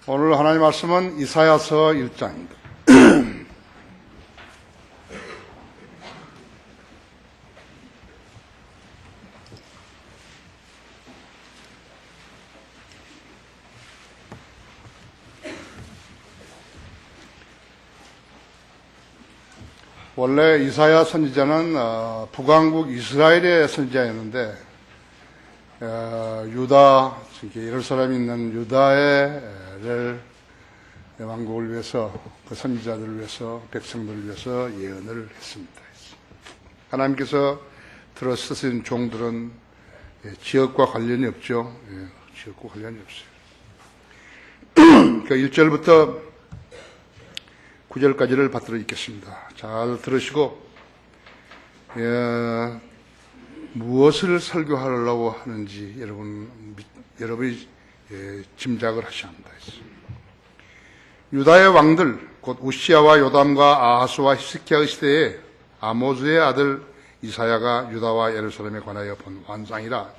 오늘 하나님 말씀은 이사야서 1장입니다. 원래 이사야 선지자는 북왕국 이스라엘의 선지자였는데 유다, 예루살렘에 있는 유다의 왕국을 위해서, 그 선지자들을 위해서, 백성들을 위해서 예언을 했습니다. 하나님께서 들어 쓰신 종들은 지역과 관련이 없죠. 지역과 관련이 없어요. 그 1절부터 9절까지를 받들어 읽겠습니다. 잘 들으시고 무엇을 설교하려고 하는지 여러분이 짐작을 하셔야 합니다. 유다의 왕들 곧 우시야와 요담과 아하스와 히스기야의 시대에 아모즈의 아들 이사야가 유다와 예루살렘에 관하여 본 환상이라.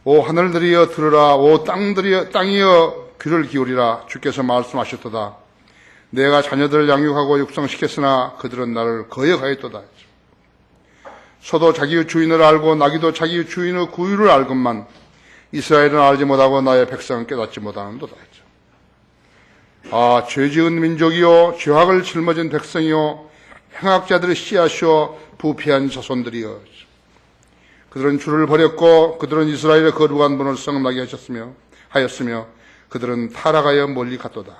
오 하늘들이여 들으라. 오 땅이여 귀를 기울이라. 주께서 말씀하셨도다. 내가 자녀들을 양육하고 육성시켰으나 그들은 나를 거역하였도다. 소도 자기의 주인을 알고 나귀도 자기의 주인의 구유를 알건만 이스라엘은 알지 못하고 나의 백성은 깨닫지 못하는도다. 아, 죄지은 민족이요 죄악을 짊어진 백성이요 행악자들의 씨앗이요 부패한 자손들이여. 그들은 주를 버렸고 그들은 이스라엘의 거룩한 분을 썩나게 하였으며 그들은 타락하여 멀리 갔도다.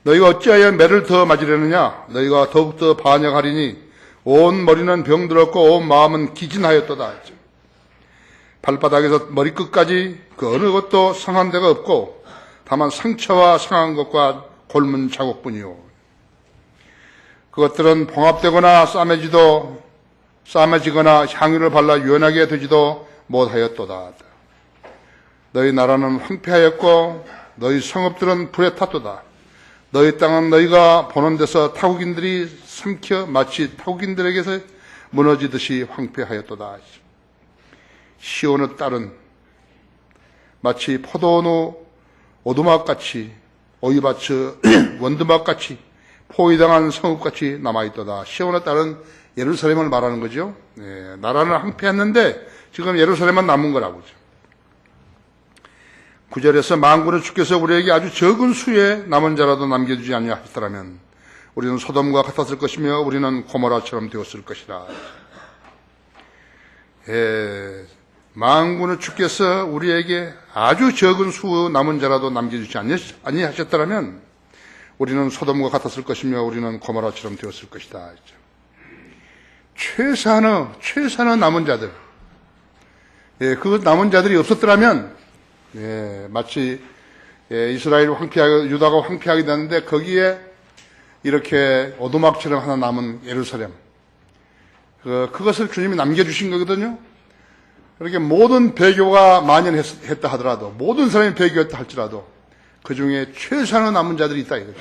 너희가 어찌하여 매를 더 맞으려느냐? 너희가 더욱더 반역하리니 온 머리는 병들었고 온 마음은 기진하였도다. 발바닥에서 머리끝까지 그 어느 것도 상한 데가 없고 다만 상처와 상한 것과 골문 자국뿐이요. 그것들은 봉합되거나 싸매지거나 향유를 발라 유연하게 되지도 못하였도다. 너희 나라는 황폐하였고 너희 성읍들은 불에 탔도다. 너희 땅은 너희가 보는 데서 타국인들이 삼켜 마치 타국인들에게서 무너지듯이 황폐하였도다. 시온의 딸은 마치 포도원의 오두막같이 오이밭의 원두막같이 포위당한 성읍같이 남아있도다. 시온의 딸은 예루살렘을 말하는 거죠. 나라는 황폐했는데 지금 예루살렘만 남은 거라고. 9절에서 만군의 주께서 우리에게 아주 적은 수의 남은 자라도 남겨주지 아니하셨더라면 우리는 소돔과 같았을 것이며 우리는 고모라처럼 되었을 것이라. 만군의 주께서 우리에게 아주 적은 수의 남은 자라도 남겨주지 아니하셨더라면 우리는 소돔과 같았을 것이며 우리는 고모라처럼 되었을 것이다. 최소한의 남은 자들, 그 남은 자들이 없었더라면 마치 이스라엘 유다가 황폐하게 됐는데 거기에 이렇게 오두막처럼 하나 남은 예루살렘, 그것을 주님이 남겨주신 거거든요. 그렇게 모든 배교가 만연했다 하더라도, 모든 사람이 배교했다 할지라도 그 중에 최소한의 남은 자들이 있다 이거죠.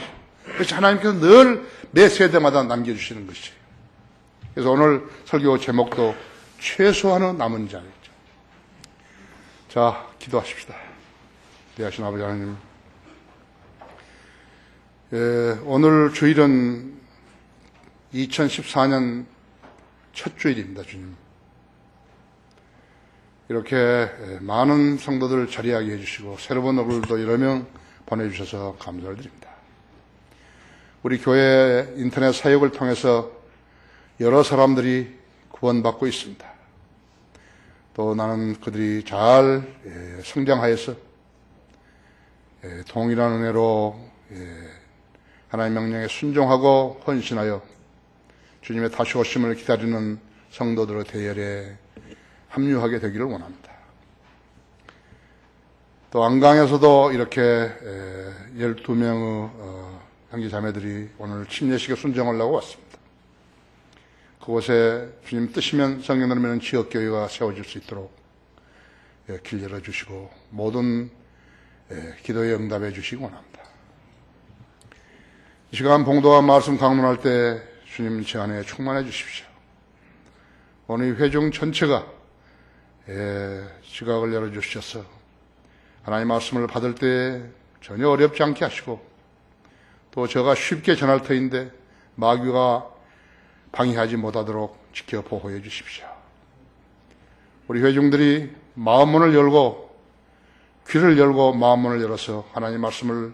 그래서 하나님께서 늘 매 세대마다 남겨주시는 것이에요. 그래서 오늘 설교 제목도 최소한의 남은 자였죠. 자, 기도하십시다. 대하신 아버지 하나님, 오늘 주일은 2014년 첫 주일입니다. 주님, 이렇게 많은 성도들 자리하게 해주시고 새로운 얼굴도 여러 명 보내주셔서 감사를 드립니다. 우리 교회 인터넷 사역을 통해서 여러 사람들이 구원받고 있습니다. 또 나는 그들이 잘 성장하여서 동일한 은혜로 하나님의 명령에 순종하고 헌신하여 주님의 다시 오심을 기다리는 성도들의 대열에 합류하게 되기를 원합니다. 또 안강에서도 이렇게 12명의 형제자매들이 오늘 침례식에 순종하려고 왔습니다. 그곳에 주님 뜻이면 성경으로는 지역교회가 세워질 수 있도록 길 열어주시고 모든 기도에 응답해 주시기 원합니다. 이 시간 봉도와 말씀 강론할 때 주님 제 안에 충만해 주십시오. 오늘 회중 전체가 지각을 열어주셔서 하나님 말씀을 받을 때 전혀 어렵지 않게 하시고 또 저가 쉽게 전할 터인데 마귀가 방해하지 못하도록 지켜 보호해 주십시오. 우리 회중들이 마음문을 열고 귀를 열고 마음문을 열어서 하나님 말씀을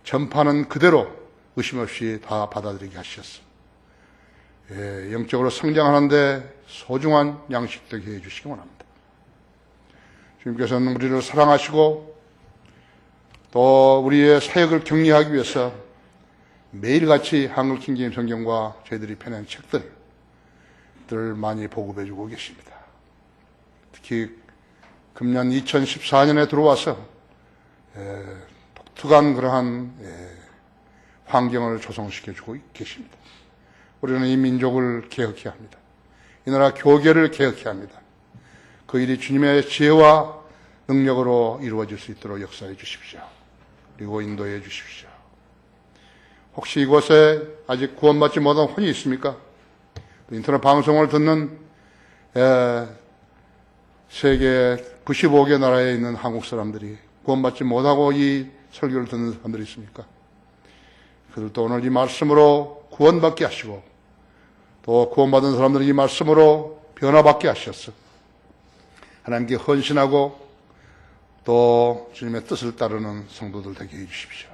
전파하는 그대로 의심 없이 다 받아들이게 하셨습니다. 영적으로 성장하는데 소중한 양식 되게 해주시기 원합니다. 주님께서는 우리를 사랑하시고 또 우리의 사역을 격려하기 위해서 매일같이 한글 킹제임 성경과 저희들이 펴낸 책들을 많이 보급해주고 계십니다. 특히 금년 2014년에 들어와서 독특한 그러한 환경을 조성시켜주고 계십니다. 우리는 이 민족을 개혁해야 합니다. 이 나라 교계를 개혁해야 합니다. 그 일이 주님의 지혜와 능력으로 이루어질 수 있도록 역사해 주십시오. 그리고 인도해 주십시오. 혹시 이곳에 아직 구원받지 못한 혼이 있습니까? 인터넷 방송을 듣는 세계 95개 나라에 있는 한국 사람들이 구원받지 못하고 이 설교를 듣는 사람들이 있습니까? 그들도 오늘 이 말씀으로 구원받게 하시고 또 구원받은 사람들이 이 말씀으로 변화받게 하셨어. 하나님께 헌신하고 또 주님의 뜻을 따르는 성도들 되게 해주십시오.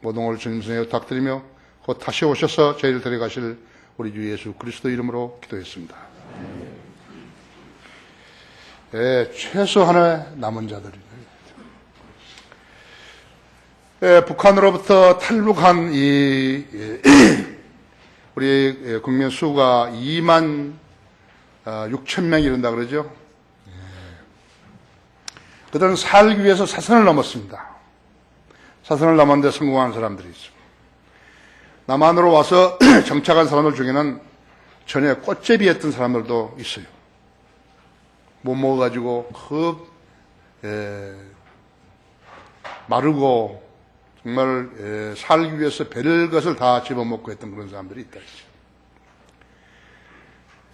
모든 걸 주님 손에 부탁드리며 곧 다시 오셔서 저희를 데려가실 우리 주 예수 그리스도 이름으로 기도했습니다. 최소한의 남은 자들이 북한으로부터 탈북한 우리 국민 수가 2만 6천 명이 이른다 그러죠. 그들은 살기 위해서 사선을 넘었습니다. 사선을 넘었는데 성공한 사람들이 있습니다. 남한으로 와서 정착한 사람들 중에는 전에 꽃제비했던 사람들도 있어요. 못 먹어가지고 마르고 정말 살기 위해서 별것을 다 집어먹고 했던 그런 사람들이 있다.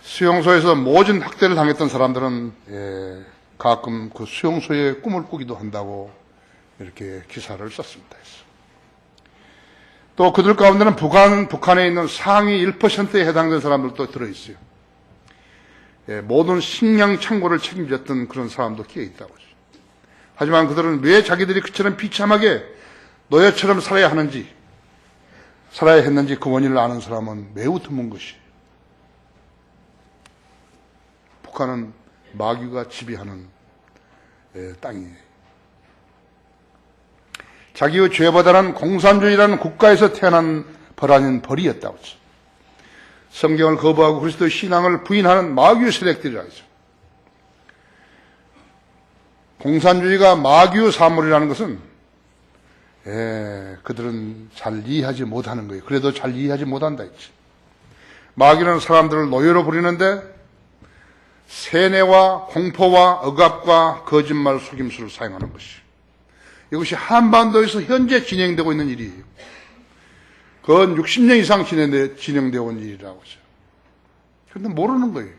수용소에서 모진 학대를 당했던 사람들은 가끔 그 수용소의 꿈을 꾸기도 한다고 이렇게 기사를 썼습니다. 또 그들 가운데는 북한에 있는 상위 1%에 해당되는 사람들도 들어있어요. 모든 식량 창고를 책임졌던 그런 사람도 끼어 있다고 하죠. 하지만 그들은 왜 자기들이 그처럼 비참하게 노예처럼 살아야 했는지 그 원인을 아는 사람은 매우 드문 것이에요. 북한은 마귀가 지배하는 땅이에요. 자기의 죄보다는 공산주의라는 국가에서 태어난 벌 아닌 벌이었다고 하죠. 성경을 거부하고 그리스도의 신앙을 부인하는 마귀의 세력들이라고 하죠. 공산주의가 마귀의 사물이라는 것은 그들은 잘 이해하지 못하는 거예요. 그래도 잘 이해하지 못한다 했지. 마귀는 사람들을 노예로 부리는데 세뇌와 공포와 억압과 거짓말 속임수를 사용하는 것이. 이것이 한반도에서 현재 진행되고 있는 일이에요. 그건 60년 이상 진행되어 온 일이라고 하죠. 그런데 모르는 거예요.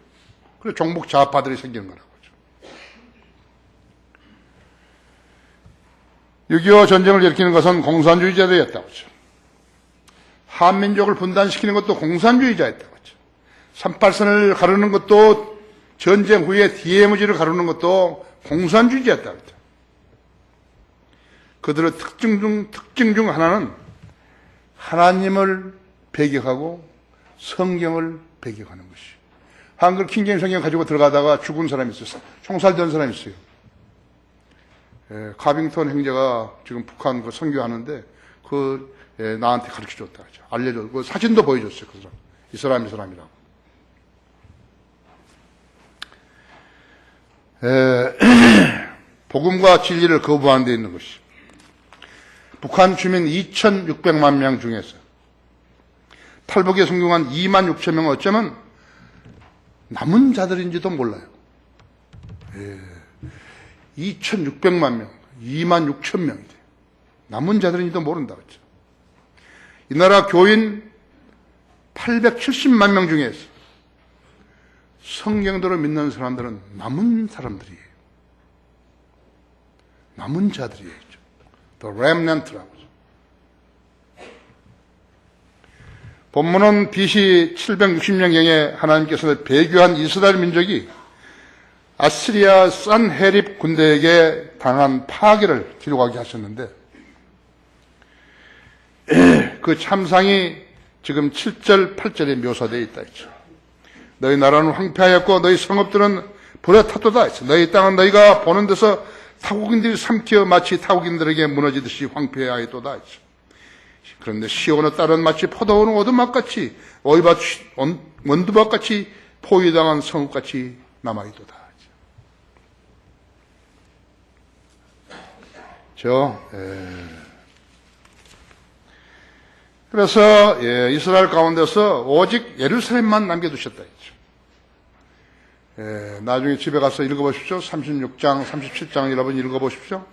그래서 종북 좌파들이 생기는 거라고 하죠. 6.25 전쟁을 일으키는 것은 공산주의자들이었다고 하죠. 한민족을 분단시키는 것도 공산주의자였다고 하죠. 38선을 가르는 것도 전쟁 후에 DMZ를 가르는 것도 공산주의자였다고 하죠. 그들의 특징 중 하나는 하나님을 배격하고 성경을 배격하는 것이. 한글 킹제임 성경 가지고 들어가다가 죽은 사람이 있어요. 총살된 사람이 있어요. 카빙턴 형제가 지금 북한 그 선교하는데 나한테 가르쳐 줬다 하죠. 알려줬고 그 사진도 보여줬어요. 그 사람. 이 사람이라고. 복음과 진리를 거부하는 데 있는 것이. 북한 주민 2,600만 명 중에서 탈북에 성공한 2만 6천 명은 어쩌면 남은 자들인지도 몰라요. 2,600만 명, 2만 6천 명이 돼요. 남은 자들인지도 모른다 그랬죠. 이 나라 교인 870만 명 중에서 성경대로 믿는 사람들은 남은 사람들이에요. 남은 자들이에요. The remnant라고. 본문은 BC 760년경에 하나님께서 배교한 이스라엘 민족이 아시리아 산헤립 군대에게 당한 파괴를 기록하게 하셨는데 그 참상이 지금 7절, 8절에 묘사되어 있다 했죠. 너희 나라는 황폐하였고 너희 성읍들은 불에 탔도다 했죠. 너희 땅은 너희가 보는 데서 타국인들이 삼켜 마치 타국인들에게 무너지듯이 황폐하였도다 했죠. 그런데 시온의 딸은 마치 포도원 오두막같이 오이밭 원두밭같이 포위당한 성읍같이 남아있도다. 그래서 이스라엘 가운데서 오직 예루살렘만 남겨두셨다 했죠. 나중에 집에 가서 읽어보십시오. 36장, 37장 여러분 읽어보십시오.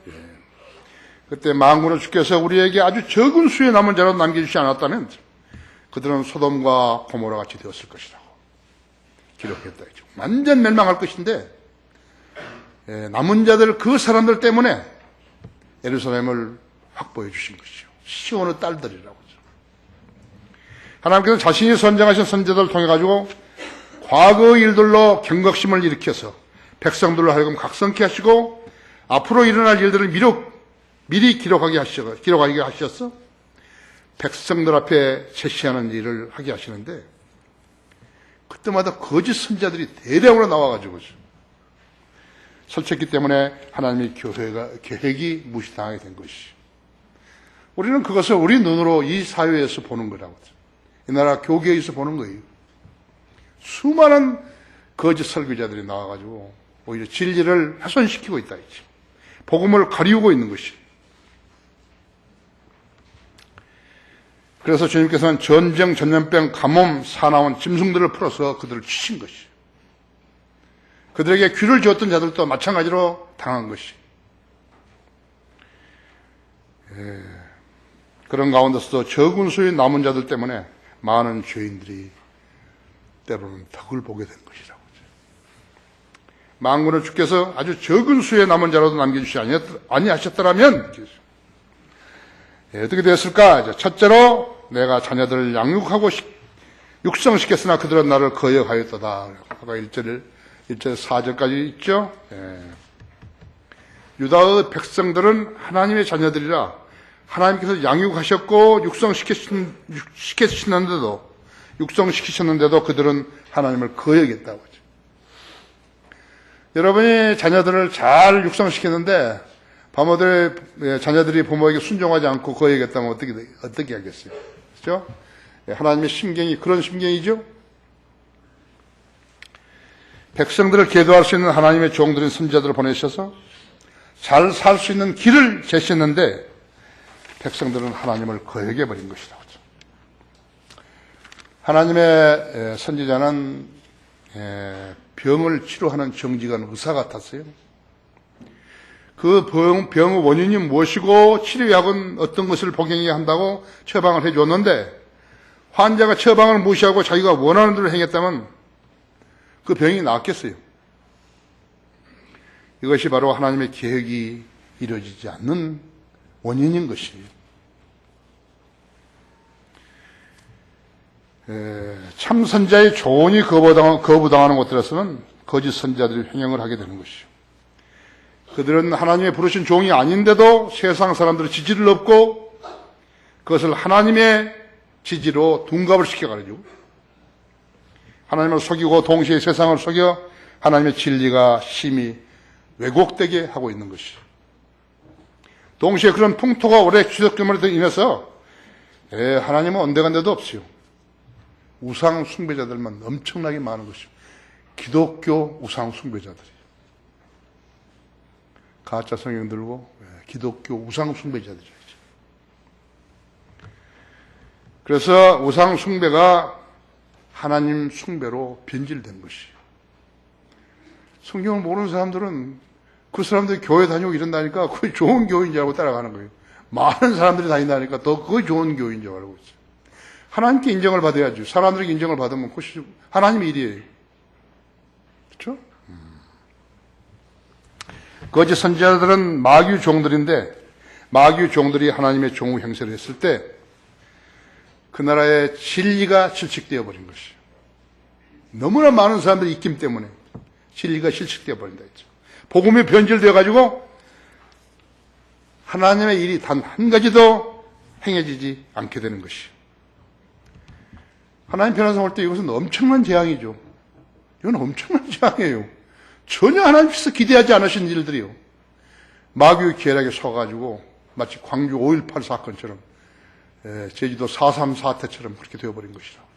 그때 만군의 주께서 우리에게 아주 적은 수의 남은 자로 남겨주지 않았다면 그들은 소돔과 고모라 같이 되었을 것이라고 기록했다 했죠. 완전 멸망할 것인데 남은 자들 그 사람들 때문에 예루살렘을 확보해 주신 것이죠. 시온의 딸들이라고 하죠. 하나님께서 자신이 선정하신 선지자들을 통해 가지고 과거 일들로 경각심을 일으켜서 백성들로 하여금 각성케 하시고 앞으로 일어날 일들을 미리 기록하게 하셔서 백성들 앞에 제시하는 일을 하게 하시는데 그때마다 거짓 선지자들이 대량으로 나와가지고 설쳤기 때문에 하나님의 계획이 무시당하게 된 것이. 우리는 그것을 우리 눈으로 이 사회에서 보는 거라고. 이 나라 교계에서 보는 거예요. 수많은 거짓 설교자들이 나와가지고 오히려 진리를 훼손시키고 있다. 복음을 가리우고 있는 것이. 그래서 주님께서는 전쟁, 전염병, 가뭄, 사나운 짐승들을 풀어서 그들을 치신 것이. 그들에게 귀를 쥐었던 자들도 마찬가지로 당한 것이. 그런 가운데서도 적은 수의 남은 자들 때문에 많은 죄인들이 때로는 덕을 보게 된 것이라고. 만군의 주께서 아주 적은 수의 남은 자라도 남겨주시 아니하셨더라면 어떻게 되었을까? 첫째로 내가 자녀들을 양육하고 육성시켰으나 그들은 나를 거역하였도다. 아까 1절 4절까지 있죠. 유다의 백성들은 하나님의 자녀들이라 하나님께서 양육하셨고 육성시키셨는데도 그들은 하나님을 거역했다고 하죠. 여러분이 자녀들을 잘 육성시켰는데 부모들의 자녀들이 부모에게 순종하지 않고 거역했다면 어떻게 하겠어요? 그렇죠? 하나님의 심경이 그런 심경이죠. 백성들을 계도할 수 있는 하나님의 종들인 선지자들을 보내셔서 잘 살 수 있는 길을 제시했는데 백성들은 하나님을 거역해버린 것이라고 하죠. 하나님의 선지자는 병을 치료하는 정직한 의사 같았어요. 그 병의 원인이 무엇이고 치료약은 어떤 것을 복용해야 한다고 처방을 해줬는데 환자가 처방을 무시하고 자기가 원하는 대로 행했다면 그 병이 나았겠어요. 이것이 바로 하나님의 계획이 이루어지지 않는 원인인 것이에요. 참 선지자의 조언이 거부당하는 곳들에서는 거짓 선지자들이 횡행을 하게 되는 것이죠. 그들은 하나님의 부르신 종이 아닌데도 세상 사람들의 지지를 얻고 그것을 하나님의 지지로 둔갑을 시켜가지고 하나님을 속이고 동시에 세상을 속여 하나님의 진리가 심히 왜곡되게 하고 있는 것이죠. 동시에 그런 풍토가 오래 지속됨으로 인해서 하나님은 언데간데도 없어요. 우상 숭배자들만 엄청나게 많은 것이죠. 기독교 우상 숭배자들이 가짜 성경 들고 기독교 우상 숭배자들이죠. 그래서 우상 숭배가 하나님 숭배로 변질된 것이에요. 성경을 모르는 사람들은 그 사람들이 교회 다니고 이런다니까 그게 좋은 교회인 줄 알고 따라가는 거예요. 많은 사람들이 다닌다니까 더 그게 좋은 교회인 줄 알고 있어요. 하나님께 인정을 받아야죠. 사람들에게 인정을 받으면 그것이 하나님의 일이에요. 그렇죠? 거짓 선지자들은 마귀의 종들인데 마귀의 종들이 하나님의 종의 행세를 했을 때 그 나라의 진리가 실직되어 버린 것이에요. 너무나 많은 사람들이 입김 때문에 진리가 실직되어 버린다 했죠. 복음이 변질되어 가지고 하나님의 일이 단 한 가지도 행해지지 않게 되는 것이에요. 하나님 편에서 볼 때 이것은 엄청난 재앙이죠. 이건 엄청난 재앙이에요. 전혀 하나님께서 기대하지 않으신 일들이요. 마귀의 계략에 서가지고 마치 광주 5.18 사건처럼 제주도 4.3 사태처럼 그렇게 되어버린 것이라고.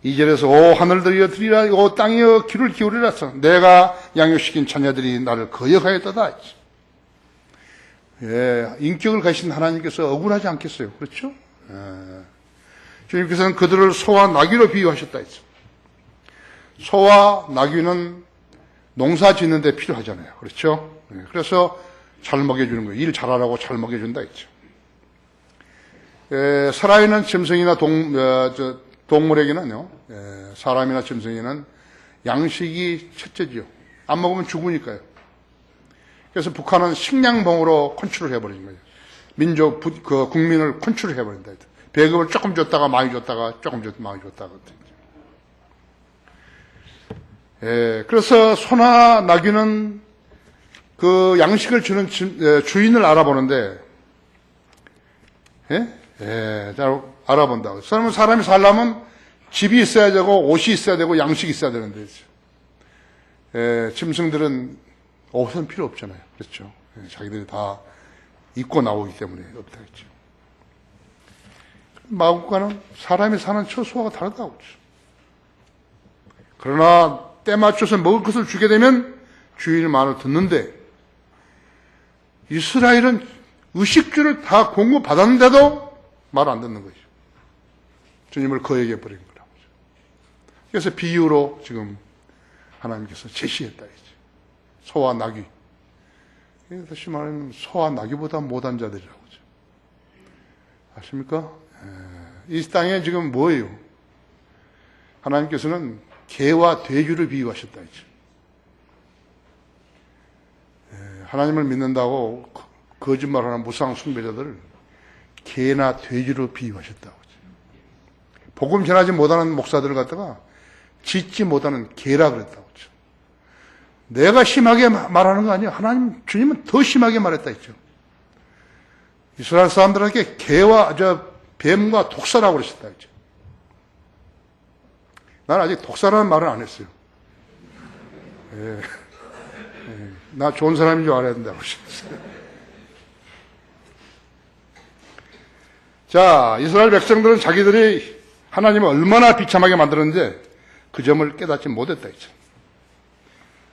2절에서 오 하늘들이여 들이라 오 땅이여 귀를 기울이라서 내가 양육시킨 자녀들이 나를 거역하였도다. 인격을 가신 하나님께서 억울하지 않겠어요? 그렇죠? 주님께서는 그들을 소와 나귀로 비유하셨다 했죠. 소와 나귀는 농사 짓는 데 필요하잖아요. 그렇죠? 그래서 잘 먹여주는 거예요. 일 잘하라고 잘 먹여준다 했죠. 살아있는 짐승이나 동물에게는요, 사람이나 짐승에는 양식이 첫째지요. 안 먹으면 죽으니까요. 그래서 북한은 식량봉으로 컨트롤 해버린 거예요. 국민을 컨트롤 해버린다. 배급을 조금 줬다가 많이 줬다가 조금 줬다가 많이 줬다가. 그래서 소나 나귀는 그 양식을 주는 주인을 알아보는데, 잘 알아본다고. 사람이 살려면 집이 있어야 되고, 옷이 있어야 되고, 양식이 있어야 되는데, 짐승들은 옷은 필요 없잖아요. 그렇죠. 자기들이 다 입고 나오기 때문에 없다 했죠. 마구간은 사람이 사는 처소와 다르다고 했죠. 그러나 때 맞춰서 먹을 것을 주게 되면 주인의 말을 듣는데, 이스라엘은 의식주를 다 공급받았는데도 말 안 듣는 거죠. 주님을 거역해 버린 거라고. 그래서 비유로 지금 하나님께서 제시했다 했죠. 소와 나귀. 다시 말하면 소와 나귀보다 못한 자들이라고 하죠. 아십니까? 이 땅에 지금 뭐예요? 하나님께서는 개와 돼지를 비유하셨다 했죠. 하나님을 믿는다고 거짓말하는 무상 숭배자들을 개나 돼지로 비유하셨다고 하죠. 복음 전하지 못하는 목사들을 갖다가 짓지 못하는 개라 그랬다고 하죠. 내가 심하게 말하는 거 아니에요. 하나님, 주님은 더 심하게 말했다 했죠. 이스라엘 사람들에게 개와 뱀과 독사라고 그러셨다 했죠. 나는 아직 독사라는 말은 안 했어요. 나 좋은 사람인 줄 알아야 된다고 하셨어요. 자, 이스라엘 백성들은 자기들이 하나님을 얼마나 비참하게 만들었는데 그 점을 깨닫지 못했다 했죠.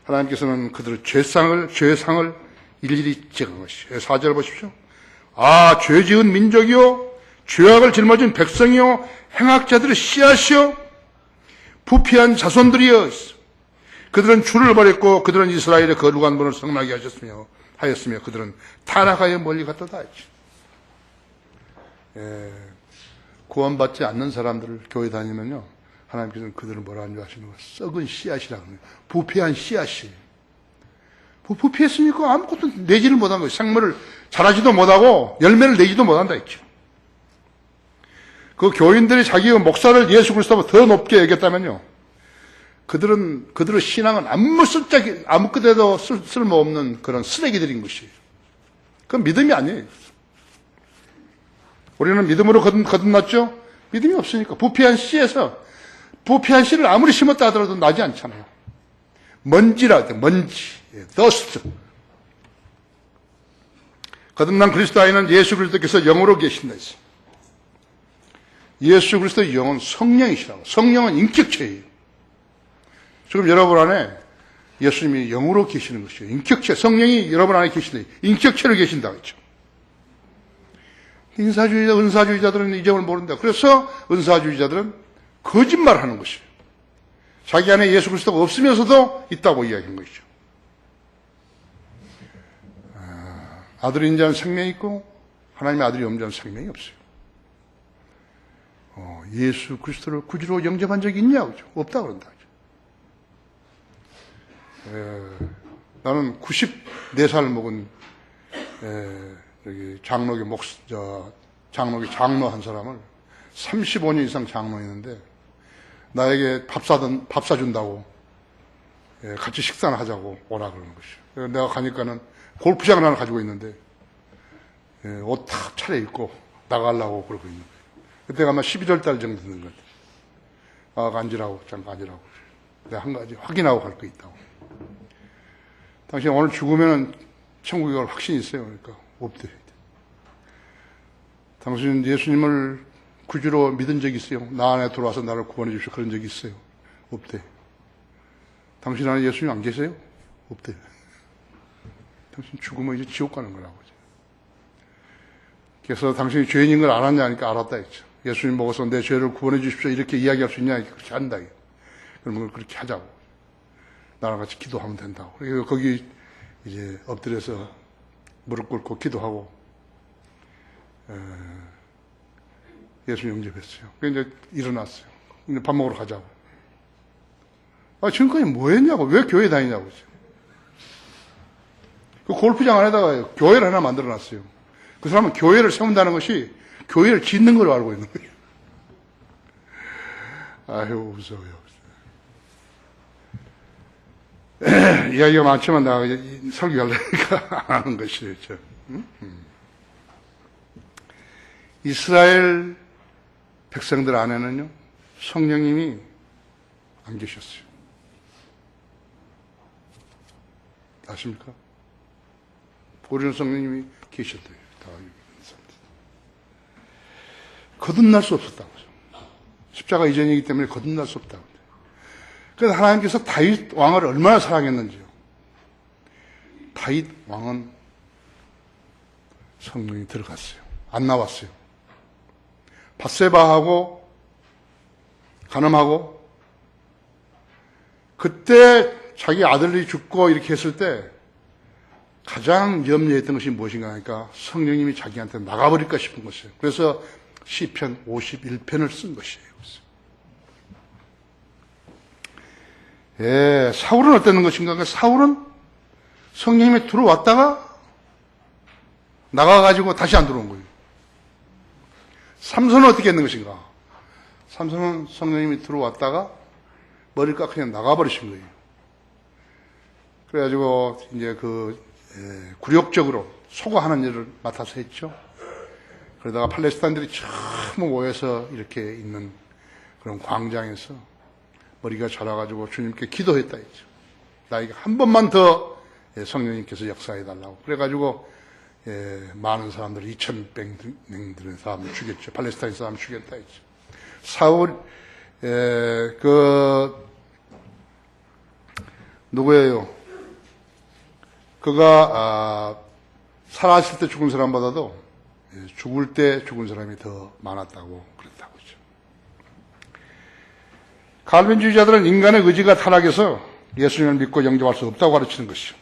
하나님께서는 그들의 죄상을 일일이 찍은 것이에요. 4절 보십시오. 아, 죄 지은 민족이요, 죄악을 짊어진 백성이요, 행악자들의 씨앗이요, 부패한 자손들이여. 그들은 주를 버렸고 그들은 이스라엘의 거룩한 분을 성나게 하였으며 그들은 타락하여 멀리 갔다 했죠. 구원받지 않는 사람들을 교회 다니면요, 하나님께서는 그들을 뭐라 하는 줄 아시는 거예요? 썩은 씨앗이라고 합니다. 부패한 씨앗이에요. 부패했으니까 아무것도 내지를 못한 거예요. 생물을 자라지도 못하고 열매를 내지도 못한다 했죠. 그 교인들이 자기 목사를 예수 그리스도보다 더 높게 여겼다면요, 그들의 신앙은 아무 끝에도 쓸모없는 그런 쓰레기들인 것이에요. 그건 믿음이 아니에요. 우리는 믿음으로 거듭났죠? 믿음이 없으니까. 부패한 씨를 아무리 심었다 하더라도 나지 않잖아요. 먼지라, 먼지, 더스트. 거듭난 그리스도 안에는 예수 그리스도께서 영으로 계신다 했어요. 예수 그리스도의 영은 성령이시라고. 성령은 인격체예요. 지금 여러분 안에 예수님이 영으로 계시는 것이에요. 인격체, 성령이 여러분 안에 계신다. 인격체로 계신다고 했죠. 은사주의자들은 이 점을 모른다. 그래서 은사주의자들은 거짓말 하는 것이에요. 자기 안에 예수 그리스도가 없으면서도 있다고 이야기한 것이죠. 아들이 있는 자는 생명이 있고 하나님의 아들이 없는 자는 생명이 없어요. 예수 그리스도를 구주로 영접한 적이 있냐고 그러죠. 없다 그런다. 나는 94살 먹은 여기 장로교 장로교 장로 한 사람을 35년 이상 장로했는데 나에게 밥 사준다고 같이 식사를 하자고 오라 그러는 것이요. 내가 가니까는 골프장을 하나 가지고 있는데 옷 탁 차려입고 나가려고 그러고 있는 거예요. 그때가 아마 11월 달 정도 되는 것 같아요. 앉으라고, 잠깐 앉으라고. 내가 한 가지 확인하고 갈 거 있다고. 당신 오늘 죽으면 천국에 갈 확신이 있어요. 그러니까 없대. 당신 예수님을 구주로 믿은 적 있어요? 나 안에 들어와서 나를 구원해 주십시오. 그런 적 있어요? 없대. 당신 안에 예수님 안 계세요? 없대. 당신 죽으면 이제 지옥 가는 거라고. 그래서 당신이 죄인인 걸 알았냐 하니까 알았다 했죠. 예수님 먹어서 내 죄를 구원해 주십시오. 이렇게 이야기할 수 있냐? 그렇게 한다. 그러면 그렇게 하자고. 나랑 같이 기도하면 된다고. 그래서 거기 이제 엎드려서 무릎 꿇고 기도하고, 예수 영접했어요. 그래서 이제 일어났어요. 이제 밥 먹으러 가자고. 지금까지 뭐 했냐고. 왜 교회 다니냐고. 그 골프장 안에다가 교회를 하나 만들어 놨어요. 그 사람은 교회를 세운다는 것이 교회를 짓는 걸로 알고 있는 거예요. 아유, 무서워요. 이야기가 많지만 내가 설교하려니까 안 하는 것이죠. 이스라엘 백성들 안에는요, 성령님이 안 계셨어요. 아십니까? 우리는 성령님이 계셨대요. 거듭날 수 없었다고. 십자가 이전이기 때문에 거듭날 수 없다고. 그래서 하나님께서 다윗 왕을 얼마나 사랑했는지요. 다윗 왕은 성령이 들어갔어요. 안 나왔어요. 밧세바하고 간음하고 그때 자기 아들이 죽고 이렇게 했을 때 가장 염려했던 것이 무엇인가 하니까 성령님이 자기한테 나가버릴까 싶은 것이에요. 그래서 시편 51편을 쓴 것이에요. 사울은 어땠는 것인가? 사울은 성령님이 들어왔다가 나가가지고 다시 안 들어온 거예요. 삼손은 어떻게 했는 것인가? 삼손은 성령님이 들어왔다가 머리를 깎고 그냥 나가버리신 거예요. 그래가지고 이제 굴욕적으로 소거하는 일을 맡아서 했죠. 그러다가 팔레스타인들이 전부 모여서 이렇게 있는 그런 광장에서 머리가 자라가지고 주님께 기도했다 했죠. 나에게 한 번만 더 성령님께서 역사해달라고. 그래가지고 많은 사람들 2,000명들의 사람을 죽였죠. 팔레스타인 사람을 죽였다 했죠. 사울 누구예요? 그가 살아있을 때 죽은 사람보다도 죽을 때 죽은 사람이 더 많았다고 그랬다고 했죠. 칼빈주의자들은 인간의 의지가 타락해서 예수님을 믿고 영접할 수 없다고 가르치는 것이죠.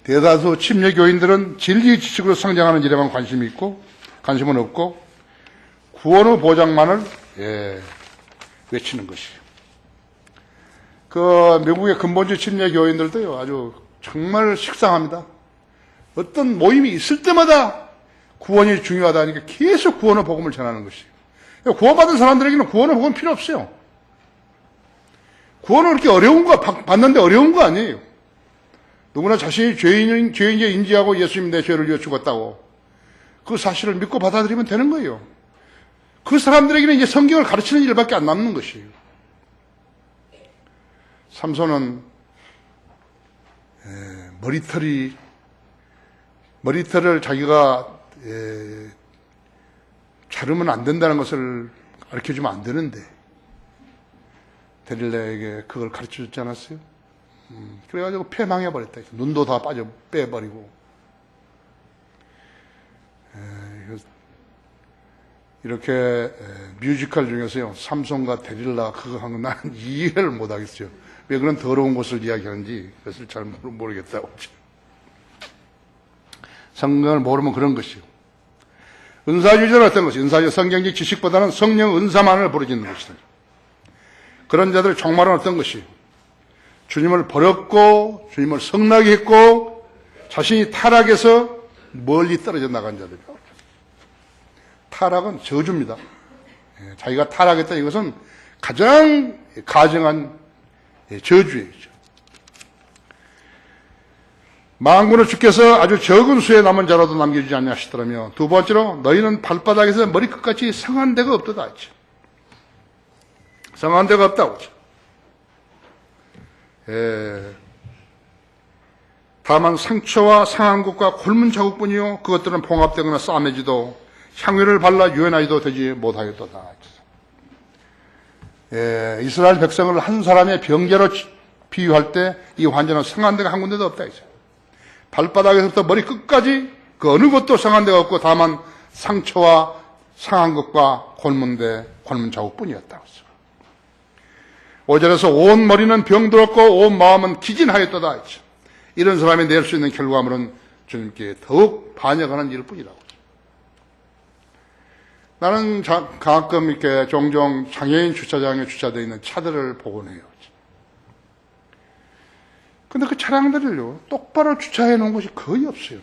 대다수 침례교인들은 진리의 지식으로 성장하는 일에만 관심이 있고 관심은 없고 구원의 보장만을 외치는 것이죠. 미국의 근본주의 침례교인들도요, 아주 정말 식상합니다. 어떤 모임이 있을 때마다 구원이 중요하다니까 계속 구원의 복음을 전하는 것이에요. 구원받은 사람들에게는 구원의 복음 필요 없어요. 구원은 그렇게 어려운 거, 받는데 어려운 거 아니에요. 누구나 자신이 죄인을 인지하고 예수님 내 죄를 위해 죽었다고 그 사실을 믿고 받아들이면 되는 거예요. 그 사람들에게는 이제 성경을 가르치는 일밖에 안 남는 것이에요. 삼손은 머리털을 자기가 자르면 안 된다는 것을 가르쳐주면 안 되는데 데릴라에게 그걸 가르쳐줬지 않았어요? 그래가지고 패망해버렸다. 눈도 다 빼버리고. 이렇게 뮤지컬 중에서요, 삼손과 데릴라 그거 한 건 나는 이해를 못하겠어요. 왜 그런 더러운 것을 이야기하는지 그것을 잘 모르겠다고. 성경을 모르면 그런 것이요. 은사주의자는 어떤 것이? 은사주의 성경적 지식보다는 성령 은사만을 부르짖는 것이다. 그런 자들의 종말은 어떤 것이? 주님을 버렸고 주님을 성나게 했고 자신이 타락해서 멀리 떨어져 나간 자들이라고. 타락은 저주입니다. 자기가 타락했다 이것은 가장 가정한 저주예요. 만군의 주께서 아주 적은 수의 남은 자라도 남겨주지 않냐시더라며 두 번째로 너희는 발바닥에서 머리끝까지 성한 데가 없도다 했죠. 성한 데가 없다고 했죠. 다만 상처와 상한 곳과 곪은 자국뿐이요 그것들은 봉합되거나 싸매지도 향유를 발라 유연하지도 되지 못하였도다. 이스라엘 백성을 한 사람의 병자로 비유할 때 이 환자는 성한 데가 한 군데도 없다 했죠. 발바닥에서부터 머리 끝까지 그 어느 곳도 성한 데가 없고 다만 상처와 상한 것과 곪은 자국뿐이었다고 했죠. 5절에서 온 머리는 병들었고 온 마음은 기진하였도다 했죠. 이런 사람이 낼 수 있는 결과물은 주님께 더욱 반역하는 일뿐이라고. 나는 가끔 이렇게 종종 장애인 주차장에 주차되어 있는 차들을 보곤 해요. 근데 그 차량들을요, 똑바로 주차해 놓은 곳이 거의 없어요.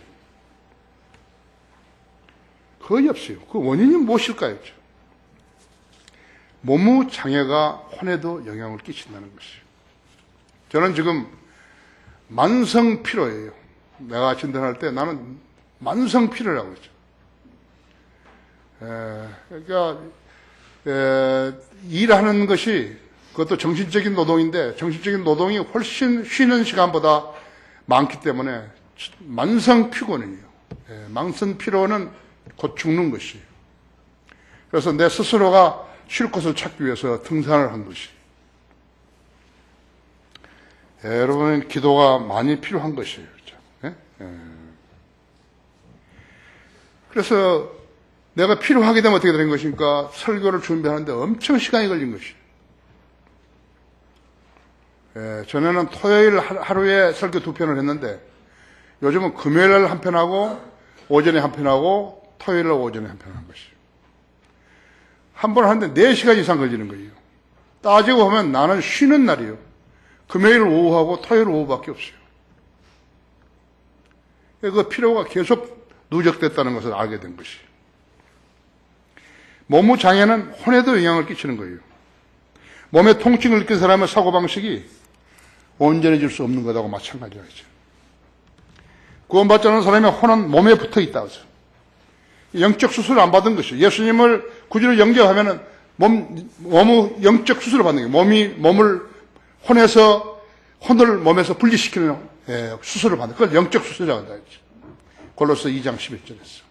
거의 없어요. 그 원인이 무엇일까요? 몸의 장애가 혼에도 영향을 끼친다는 것이에요. 저는 지금 만성피로예요. 내가 진단할 때 나는 만성피로라고 했죠. 그러니까 일하는 것이 그것도 정신적인 노동인데 정신적인 노동이 훨씬 쉬는 시간보다 많기 때문에 만성 피곤이에요. 만성 피로는 곧 죽는 것이에요. 그래서 내 스스로가 쉴 곳을 찾기 위해서 등산을 한 것이. 여러분 기도가 많이 필요한 것이에요. 그렇죠? 그래서 내가 필요하게 되면 어떻게 되는 것입니까? 설교를 준비하는데 엄청 시간이 걸린 것이에요. 전에는 토요일 하루에 설교 2편을 했는데 요즘은 금요일 한 편하고 오전에 한 편하고 토요일 오전에 한 편 한 것이에요. 한 번 하는데 4시간 이상 걸리는 거예요. 따지고 보면 나는 쉬는 날이에요. 금요일 오후하고 토요일 오후밖에 없어요. 그 피로가 계속 누적됐다는 것을 알게 된 것이에요. 몸의 장애는 혼에도 영향을 끼치는 거예요. 몸에 통증을 느낀 사람의 사고방식이 온전해질 수 없는 것하고 마찬가지죠. 구원받지 않은 사람의 혼은 몸에 붙어 있다고 해서 영적 수술을 안 받은 것이죠. 예수님을 구주로 영접하면은 몸의 영적 수술을 받는 거예요. 몸을 혼을 몸에서 분리시키는 수술을 받는 거예요. 그걸 영적 수술이라고 한다 했죠. 골로새 2장 11절에서.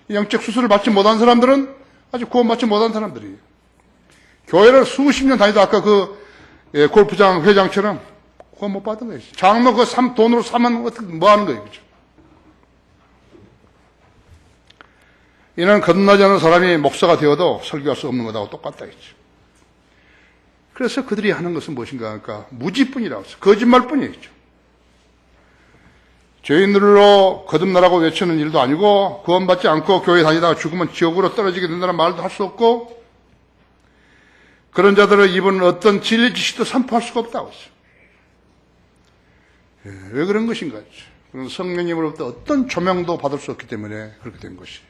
영적 수술을 받지 못한 사람들은 아직 구원받지 못한 사람들이에요. 교회를 수십 년 다니다 아까 골프장 회장처럼 구원 못 받은 거예요. 장로 돈으로 사면 어떻게 뭐 하는 거예요. 그죠? 이는 거듭나지 않은 사람이 목사가 되어도 설교할 수 없는 것하고 똑같다 했죠. 그래서 그들이 하는 것은 무엇인가 하니까 무지뿐이라고 했어요. 거짓말뿐이었죠. 죄인들로 거듭나라고 외치는 일도 아니고 구원받지 않고 교회 다니다가 죽으면 지옥으로 떨어지게 된다는 말도 할 수 없고 그런 자들을 입은 어떤 진리 지식도 선포할 수가 없다고 했어요. 왜 그런 것인가? 성령님으로부터 어떤 조명도 받을 수 없기 때문에 그렇게 된 것이에요.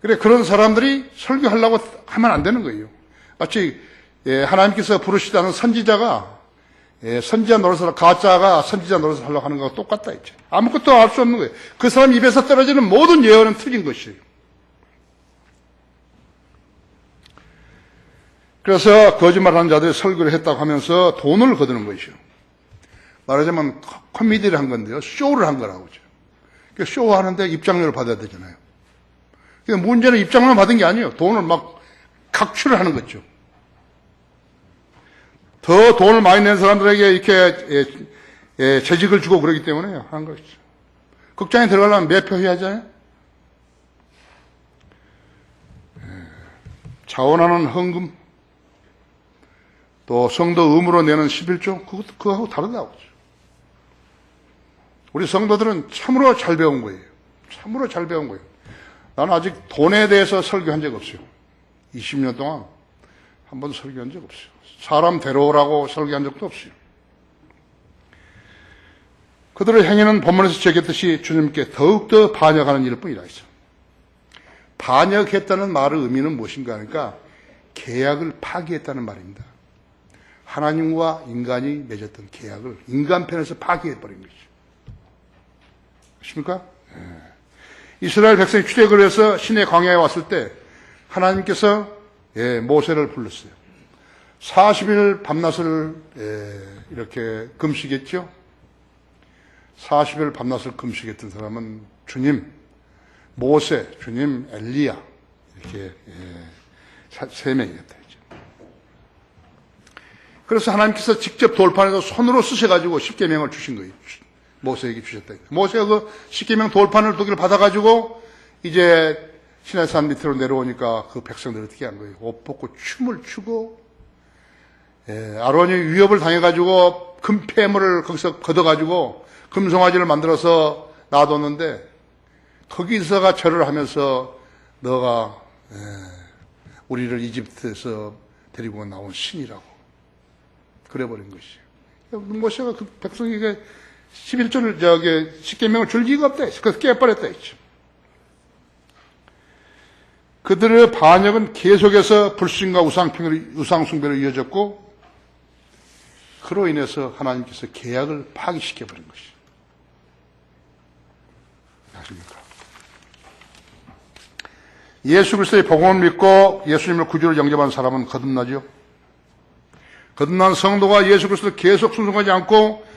그래 그런 사람들이 설교하려고 하면 안 되는 거예요. 마치 하나님께서 부르시다는 선지자가 선지자 노릇을 가짜가 선지자 노릇을 하려고 하는 거와 똑같다 했죠. 아무것도 알 수 없는 거예요. 그 사람 입에서 떨어지는 모든 예언은 틀린 것이에요. 그래서 거짓말하는 자들이 설교를 했다고 하면서 돈을 거두는 것이죠. 말하자면 코미디를 한 건데요. 쇼를 한 거라고 하죠. 그러니까 쇼하는데 입장료를 받아야 되잖아요. 그러니까 문제는 입장료만 받은 게 아니에요. 돈을 막 각출을 하는 거죠. 더 돈을 많이 낸 사람들에게 이렇게 재직을 주고 그러기 때문에 한 것이죠. 극장에 들어가려면 매표 해야 하잖아요. 자원하는 헌금, 또 성도 의무로 내는 11조, 그거하고 다르다고 하죠. 우리 성도들은 참으로 잘 배운 거예요. 참으로 잘 배운 거예요. 나는 아직 돈에 대해서 설교한 적 없어요. 20년 동안 한 번도 설교한 적 없어요. 사람 데려오라고 설교한 적도 없어요. 그들의 행위는 본문에서 지적했듯이 주님께 더욱더 반역하는 일일 뿐이라 했죠. 반역했다는 말의 의미는 무엇인가 하니까 계약을 파기했다는 말입니다. 하나님과 인간이 맺었던 계약을 인간편에서 파기해버린 것이죠. 아십니까? 이스라엘 백성이 출애굽을 해서 시내 광야에 왔을 때 하나님께서 모세를 불렀어요. 40일 밤낮을 이렇게 금식했죠. 40일 밤낮을 금식했던 사람은 주님, 모세, 주님, 엘리야 이렇게 세 명이었다 했죠. 그래서 하나님께서 직접 돌판에서 손으로 쓰셔가지고 십계명을 주신 거예요. 모세에게 주셨다. 모세가 그 십계명 돌판을 두 개를 받아가지고 이제 시내산 밑으로 내려오니까 그 백성들이 어떻게 한 거예요? 옷 벗고 춤을 추고 아론이 위협을 당해가지고 금 폐물을 거기서 걷어가지고 금송아지를 만들어서 놔뒀는데 거기서가 절을 하면서 너가 우리를 이집트에서 데리고 나온 신이라고 그래버린 것이에요. 모세가 그 백성에게 11조를 십계명을 줄 리가 없다 했어. 그래서 깨버렸다 했죠. 그들의 반역은 계속해서 불신과 우상숭배로 이어졌고 그로 인해서 하나님께서 계약을 파기시켜버린 것이죠. 아십니까? 예수 그리스도의 복음을 믿고 예수님을 구주로 영접한 사람은 거듭나죠. 거듭난 성도가 예수 그리스도를 계속 순종하지 않고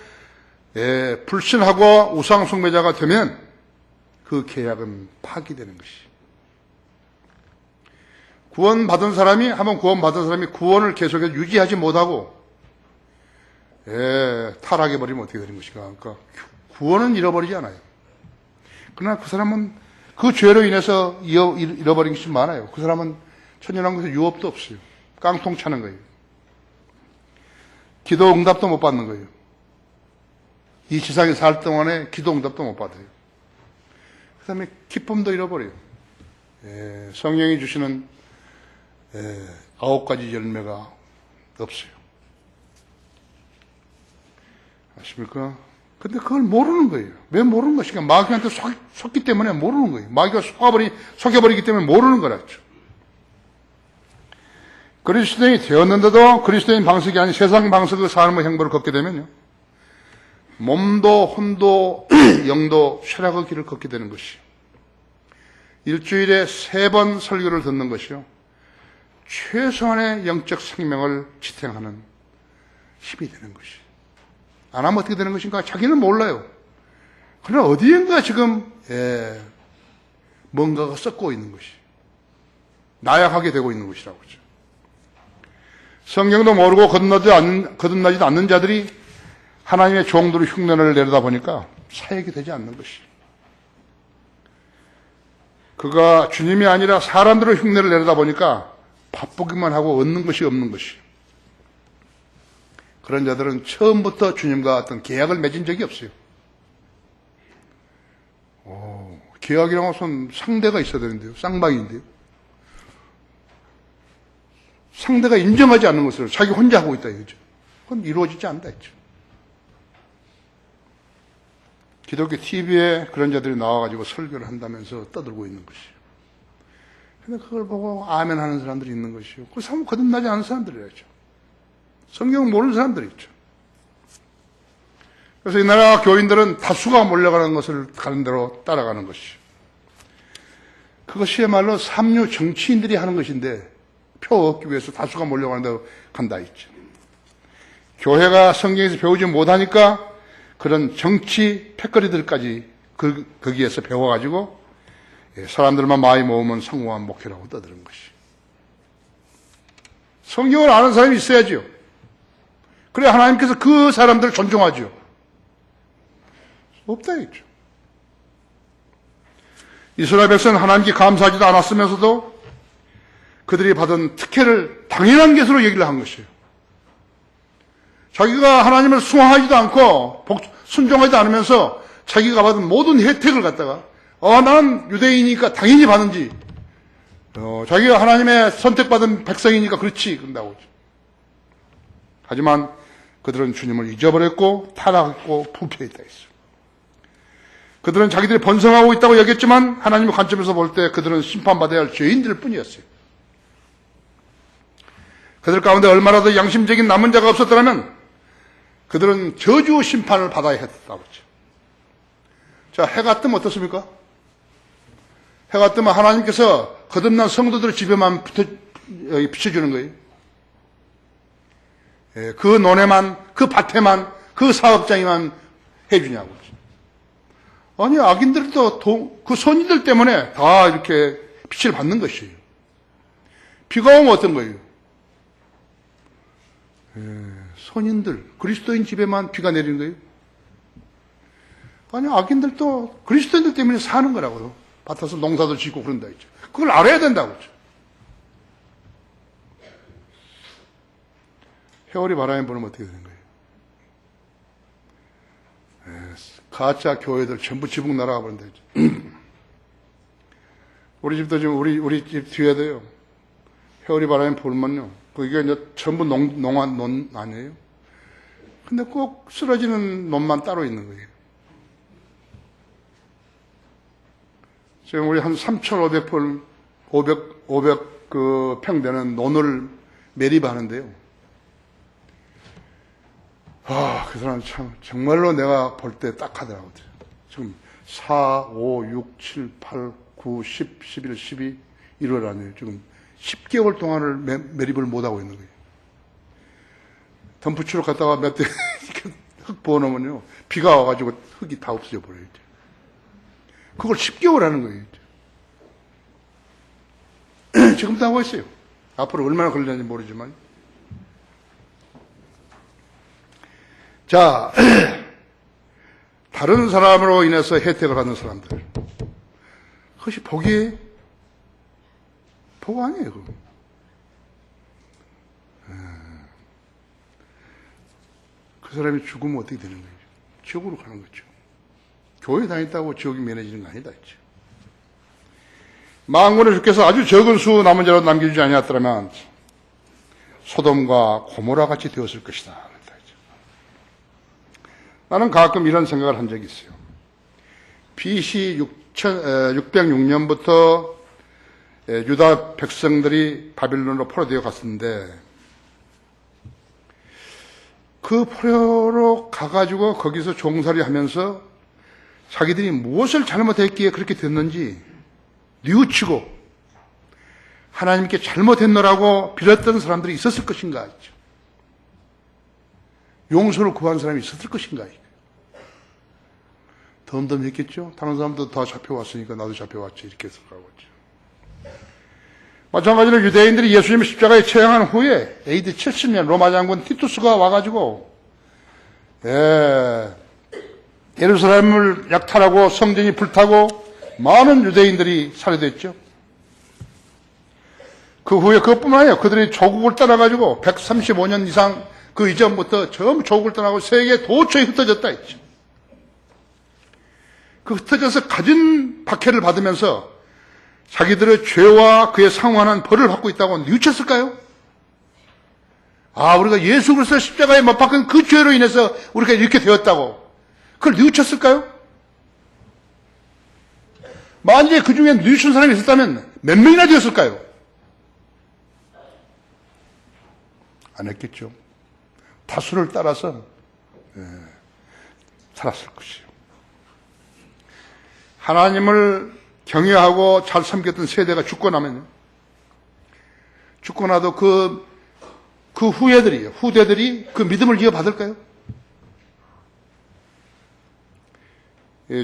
불신하고 우상숭배자가 되면 그 계약은 파기되는 것이. 구원받은 사람이 구원을 계속해서 유지하지 못하고 타락해버리면 어떻게 되는 것인가. 그러니까 구원은 잃어버리지 않아요. 그러나 그 사람은 그 죄로 인해서 잃어버린 것이 많아요. 그 사람은 천연왕국에서 유업도 없어요. 깡통 차는 거예요. 기도 응답도 못 받는 거예요. 이 세상에 살 동안에 기도 응답도 못 받아요. 그 다음에 기쁨도 잃어버려요. 성령이 주시는 9가지 열매가 없어요. 아십니까? 근데 그걸 모르는 거예요. 왜 모르는 것인가? 마귀한테 속기 때문에 모르는 거예요. 마귀가 속여버리기 때문에 모르는 거라죠. 그리스도인이 되었는데도 그리스도인 방식이 아닌 세상 방식의 삶의 행보를 걷게 되면요. 몸도 혼도 영도 쇠락의 길을 걷게 되는 것이요. 일주일에 3번 설교를 듣는 것이요. 최소한의 영적 생명을 지탱하는 힘이 되는 것이. 안 하면 어떻게 되는 것인가? 자기는 몰라요. 그러나 어디엔가 지금 뭔가가 썩고 있는 것이. 나약하게 되고 있는 것이라고 하죠. 성경도 모르고 거듭나지도 않는 자들이 하나님의 종들의 흉내를 내려다 보니까 사역이 되지 않는 것이. 그가 주님이 아니라 사람들의 흉내를 내려다 보니까 바쁘기만 하고 얻는 것이 없는 것이. 그런 자들은 처음부터 주님과 어떤 계약을 맺은 적이 없어요. 계약이라고 해서 상대가 있어야 되는데요. 쌍방인데요. 상대가 인정하지 않는 것을 자기 혼자 하고 있다 이거죠. 그건 이루어지지 않는다 했죠. 기독교 TV에 그런 자들이 나와가지고 설교를 한다면서 떠들고 있는 것이에요. 근데 그걸 보고 아멘 하는 사람들이 있는 것이요. 그 사람 거듭나지 않은 사람들이라죠. 성경을 모르는 사람들이 있죠. 그래서 이 나라 교인들은 다수가 몰려가는 것을 가는 대로 따라가는 것이죠. 그것이야말로 삼류 정치인들이 하는 것인데 표 얻기 위해서 다수가 몰려가는 대로 간다 했죠. 교회가 성경에서 배우지 못하니까 그런 정치 패거리들까지 거기에서 배워가지고 사람들만 많이 모으면 성공한 목표라고 떠드는 것이. 성경을 아는 사람이 있어야죠. 그래야 하나님께서 그 사람들을 존중하죠. 없다 했죠. 이스라엘 백성은 하나님께 감사하지도 않았으면서도 그들이 받은 특혜를 당연한 것으로 얘기를 한 것이에요. 자기가 하나님을 숭앙하지도 않고 순종하지 않으면서 자기가 받은 모든 혜택을 갖다가 나는 유대인이니까 당연히 받는지 자기가 하나님의 선택받은 백성이니까 그렇지 그런다고. 하지만 그들은 주님을 잊어버렸고 타락했고 부패했다 했어요. 그들은 자기들이 번성하고 있다고 여겼지만 하나님의 관점에서 볼 때 그들은 심판받아야 할 죄인들 뿐이었어요. 그들 가운데 얼마나 더 양심적인 남은 자가 없었더라면 그들은 저주 심판을 받아야 했다고 했죠. 자, 해가 뜨면 어떻습니까? 해가 뜨면 하나님께서 거듭난 성도들 집에만 비춰주는 거예요. 그 논에만, 그 밭에만, 그 사업장에만 해주냐고. 아니, 악인들도 그 선인들 때문에 다 이렇게 빛을 받는 것이에요. 비가 오면 어떤 거예요? 선인들, 그리스도인 집에만 비가 내리는 거예요? 아니, 악인들도 그리스도인들 때문에 사는 거라고요. 밭에서 농사도 짓고 그런다 했죠. 그걸 알아야 된다고 했죠. 회오리 바람에 불면 어떻게 되는 거예요? 가짜 교회들 전부 지붕 날아가 버린다 했죠. 우리 집도 지금 우리 집 뒤에도요. 회오리 바람에 불면요. 그게 이제 전부 논 아니에요. 근데 꼭 쓰러지는 논만 따로 있는 거예요. 지금 우리 한 3,500평, 500 그 평 되는 논을 매립하는데요. 그 사람 참, 정말로 내가 볼 때 딱 하더라고요. 지금 4, 5, 6, 7, 8, 9, 10, 11, 12, 1월 아니에요. 지금 10개월 동안을 매립을 못하고 있는 거예요. 덤프트럭 갔다가 몇 대 흙 부어놓으면요. 비가 와가지고 흙이 다 없어져 버려요. 그걸 10개월 하는 거예요. 지금도 하고 있어요. 앞으로 얼마나 걸리는지 모르지만. 자, 다른 사람으로 인해서 혜택을 받는 사람들. 그것이 복이에요? 복 아니에요, 그거. 그 사람이 죽으면 어떻게 되는 거예요? 지옥으로 가는 거죠. 교회 다녔다고 지옥이 면해지는 거 아니다 했죠. 만군의 주께서 아주 적은 수 남은 자로 남겨주지 아니었더라면 소돔과 고모라 같이 되었을 것이다. 나는 가끔 이런 생각을 한 적이 있어요. BC 606년부터 유다 백성들이 바빌론으로 포로되어 갔었는데 그 포로로 가가지고 거기서 종살이 하면서 자기들이 무엇을 잘못했기에 그렇게 됐는지 뉘우치고 하나님께 잘못했노라고 빌었던 사람들이 있었을 것인가 했죠. 용서를 구한 사람이 있었을 것인가. 덤덤했겠죠. 다른 사람도 다 잡혀왔으니까 나도 잡혀왔지 이렇게 해서 가고있죠. 마찬가지로 유대인들이 예수님의 십자가에 처형한 후에 AD 70년 로마 장군 티투스가 와가지고 예루살렘을 약탈하고 성전이 불타고 많은 유대인들이 살해됐죠. 그 후에 그것뿐만 아니에요. 그들이 조국을 떠나가지고 135년 이상 그 이전부터 전부 조국을 떠나고 세계에 도처에 흩어졌다 했죠. 그 흩어져서 갖은 박해를 받으면서 자기들의 죄와 그에 상환한 벌을 받고 있다고 뉘우쳤을까요? 우리가 예수 그리스도 십자가에 못 박힌 그 죄로 인해서 우리가 이렇게 되었다고 그걸 뉘우쳤을까요? 만약에 그 중에 뉘우친 사람이 있었다면 몇 명이나 되었을까요? 안 했겠죠. 다수를 따라서 살았을 것이요. 하나님을 경외하고 잘 섬겼던 세대가 죽고 나면요. 죽고 나도 그 후대들이 그 믿음을 이어받을까요?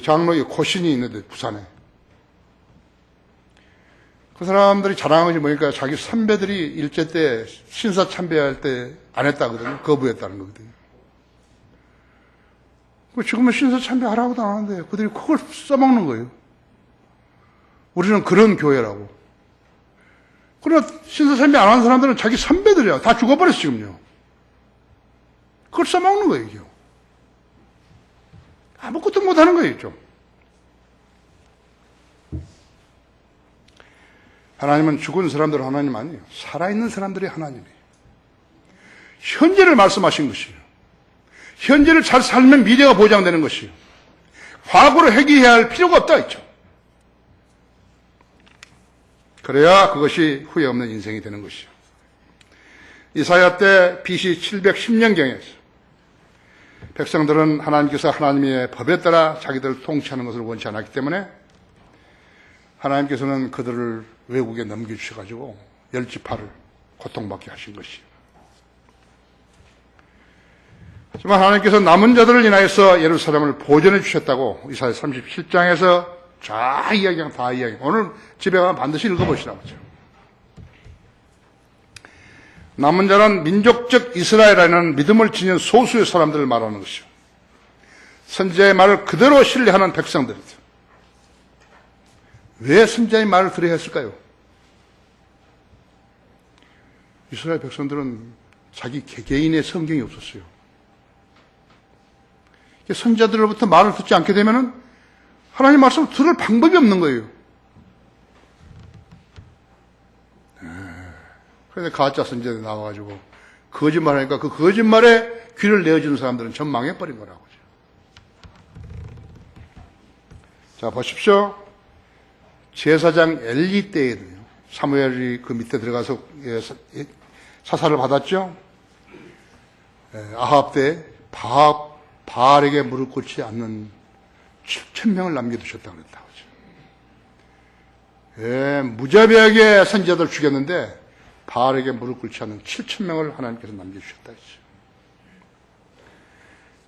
장로의 고신이 있는데, 부산에. 그 사람들이 자랑한 것이 뭐니까 자기 선배들이 일제 때 신사 참배할 때 안 했다거든요. 거부했다는 거거든요. 지금은 신사 참배하라고도 안 하는데 그들이 그걸 써먹는 거예요. 우리는 그런 교회라고. 그러나 신사 참배 안 하는 사람들은 자기 선배들이야. 다 죽어버렸어 지금요. 그걸 써먹는 거예요. 이게. 아무것도 못하는 거예요. 좀. 하나님은 죽은 사람들 하나님 아니에요. 살아있는 사람들이 하나님이에요. 현재를 말씀하신 것이에요. 현재를 잘 살면 미래가 보장되는 것이에요. 과거로 회귀해야 할 필요가 없다 했죠. 그래야 그것이 후회 없는 인생이 되는 것이죠. 이사야 때 BC 710년경에 백성들은 하나님께서 하나님의 법에 따라 자기들을 통치하는 것을 원치 않았기 때문에 하나님께서는 그들을 외국에 넘겨주셔가지고 열지파를 고통받게 하신 것이죠. 하지만 하나님께서 남은 자들을 인하여서 예루살렘을 보존해 주셨다고 이사야 37장에서 다 이야기. 오늘 집에 가면 반드시 읽어보시라고 하죠. 남은 자는 민족적 이스라엘이라는 믿음을 지닌 소수의 사람들을 말하는 것이죠. 선지자의 말을 그대로 신뢰하는 백성들이죠. 왜 선지자의 말을 들어야 했을까요? 이스라엘 백성들은 자기 개개인의 성경이 없었어요. 선지자들로부터 말을 듣지 않게 되면은 하나님 말씀을 들을 방법이 없는 거예요. 그런데 가짜 선지자들이 나와가지고 거짓말하니까 그 거짓말에 귀를 내어주는 사람들은 전 망해버린 거라고. 자, 보십시오. 제사장 엘리 때에도요, 사무엘이 그 밑에 들어가서 사사를 받았죠. 아합 때 바알에게 무릎 꿇지 않는 7,000명을 남겨두셨다고 그랬다고 하죠. 무자비하게 선지자들 죽였는데 바알에게 무릎 꿇지 않는 7,000명을 하나님께서 남겨주셨다 했죠.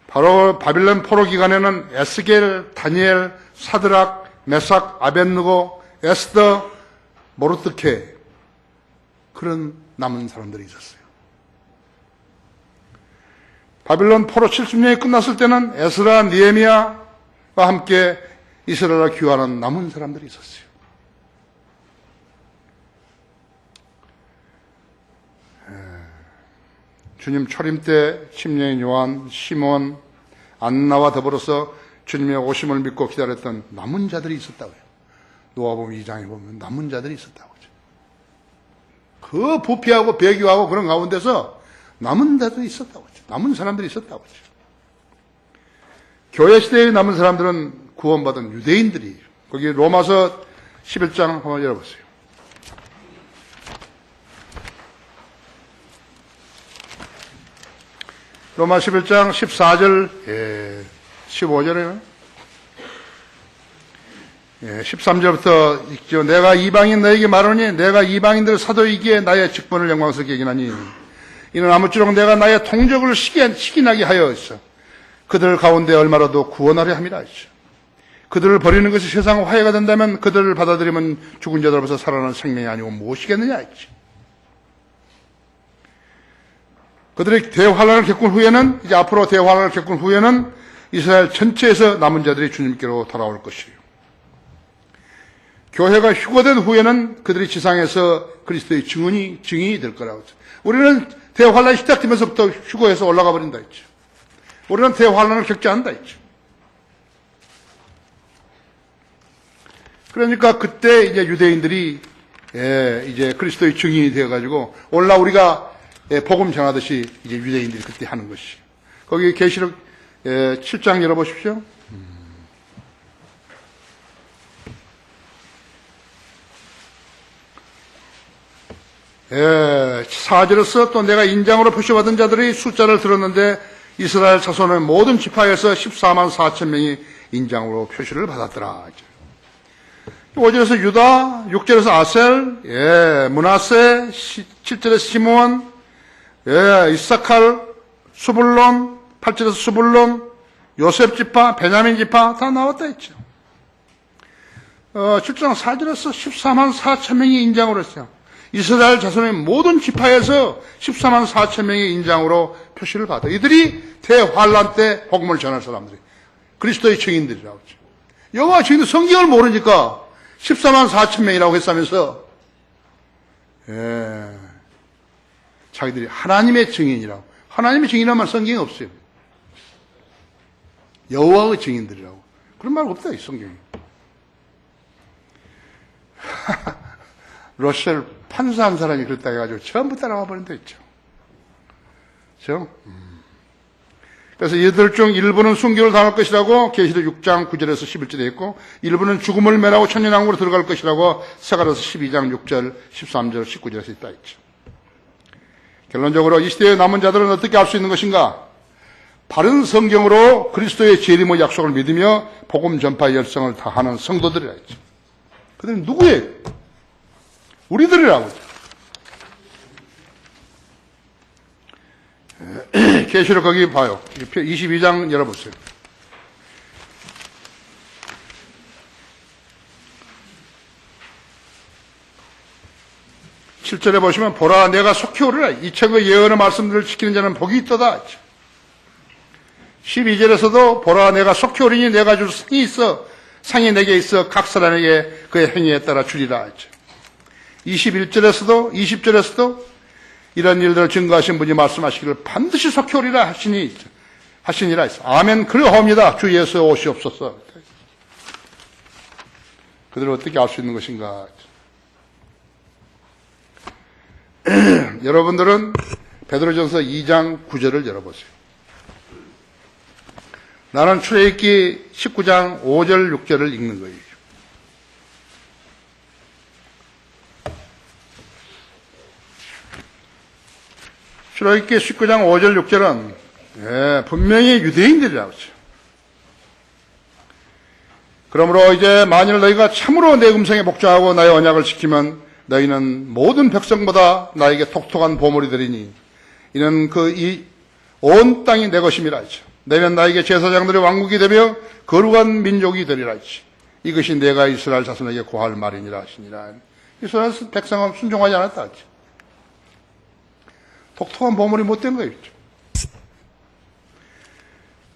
바로 바빌론 포로 기간에는 에스겔, 다니엘, 사드락, 메삭, 아벳느고, 에스더, 모르드케 그런 남은 사람들이 있었어요. 바빌론 포로 70년이 끝났을 때는 에스라, 느헤미야와 함께 이스라엘을 귀환하는 남은 사람들이 있었어요. 주님 초림 때 침례인 요한, 시몬, 안나와 더불어서 주님의 오심을 믿고 기다렸던 남은 자들이 있었다고요. 노아복음 2장에 보면 남은 자들이 있었다고 하죠. 그 부패하고 배교하고 그런 가운데서 남은 자들이 있었다고 하죠. 남은 사람들이 있었다고 하죠. 교회 시대에 남은 사람들은 구원받은 유대인들이에요. 거기 로마서 11장 한번 열어보세요. 로마 11장 14절, 15절에는 13절부터 읽죠. 내가 이방인 너에게 말하니 내가 이방인들을 사도이기에 나의 직분을 영광스럽게 여기나니 이는 아무쪼록 내가 나의 통적을 시기나게 하여서 그들 가운데 얼마라도 구원하려 함이라 하죠. 그들을 버리는 것이 세상 화해가 된다면 그들을 받아들이면 죽은 자들로부터 살아나는 생명이 아니고 무엇이겠느냐 했죠. 그들이 대환란을 겪은 후에는, 이제 앞으로 대환란을 겪은 후에는 이스라엘 전체에서 남은 자들이 주님께로 돌아올 것이에요. 교회가 휴거된 후에는 그들이 지상에서 그리스도의 증인이 될 거라고 했죠. 우리는 대환란이 시작되면서부터 휴거해서 올라가 버린다 했죠. 우리는 대환란을 겪지 않는다 했죠. 그러니까 그때 이제 유대인들이 이제 그리스도의 증인이 되어가지고 우리가 복음 전하듯이 이제 유대인들이 그때 하는 것이. 거기 계시록 7장 열어보십시오. 4절에서 또 내가 인장으로 표시받은 자들의 숫자를 들었는데 이스라엘 자손의 모든 지파에서 14만 4천 명이 인장으로 표시를 받았더라. 5절에서 유다, 6절에서 아셀, 므낫세, 7절에서 시므온, 이사칼, 수불론, 8절에서 수불론, 요셉 지파, 베냐민 지파 다 나왔다 했죠. 7장 4절에서 14만 4천 명이 인장으로 했어요. 이스라엘 자손의 모든 지파에서 14만 4천 명의 인장으로 표시를 받아. 이들이 대환란 때 복음을 전할 사람들이 그리스도의 증인들이라고 하죠. 여호와 증인들 성경을 모르니까 14만 4천 명이라고 했다면서 자기들이 하나님의 증인이라고. 하나님의 증인이라는 말 성경에 없어요. 여호와의 증인들이라고. 그런 말 없다 이 성경에. 러셀 판사한 사람이 그랬다 해가지고 전부 따라와 버린다 했죠. 그렇죠? 그래서 이들 중 일부는 순교를 당할 것이라고 계시록 6장 9절에서 11절에 되어 있고, 일부는 죽음을 면하고 천년왕국으로 들어갈 것이라고 사가랴서 12장 6절, 13절, 19절에서 있다 했죠. 결론적으로 이 시대의 남은 자들은 어떻게 할 수 있는 것인가? 바른 성경으로 그리스도의 재림의 약속을 믿으며 복음 전파 열성을 다하는 성도들이라 했죠. 그들은 누구예요? 우리들이라고. 계시록 거기 봐요. 22장 열어보세요. 7절에 보시면 보라 내가 속히 오리라. 이 책의 예언의 말씀들을 지키는 자는 복이 있도다. 12절에서도 보라 내가 속히 오리니 내가 줄 상이 있어 상이 내게 있어 각 사람에게 그의 행위에 따라 주리라. 21절에서도 20절에서도 이런 일들을 증거하신 분이 말씀하시기를 반드시 속히 오리라 하시니라 했어. 아멘 그러하옵니다. 주 예수 오시옵소서. 그들은 어떻게 알 수 있는 것인가? 여러분들은 베드로전서 2장 9절을 열어보세요. 나는 출애굽기 19장 5절 6절을 읽는 거예요. 출애굽기 19장 5절 6절은 분명히 유대인들이라고 하죠. 그러므로 이제 만일 너희가 참으로 내 음성에 복종하고 나의 언약을 지키면 너희는 모든 백성보다 나에게 독특한 보물이 되리니 이는 이 온 땅이 내 것임이라 하죠. 너희는 나에게 제사장들의 왕국이 되며 거룩한 민족이 되리라 하지. 이것이 내가 이스라엘 자손에게 고할 말이니라 하시니라. 이스라엘 백성은 순종하지 않았다 하죠. 독특한 보물이 못된 거예요.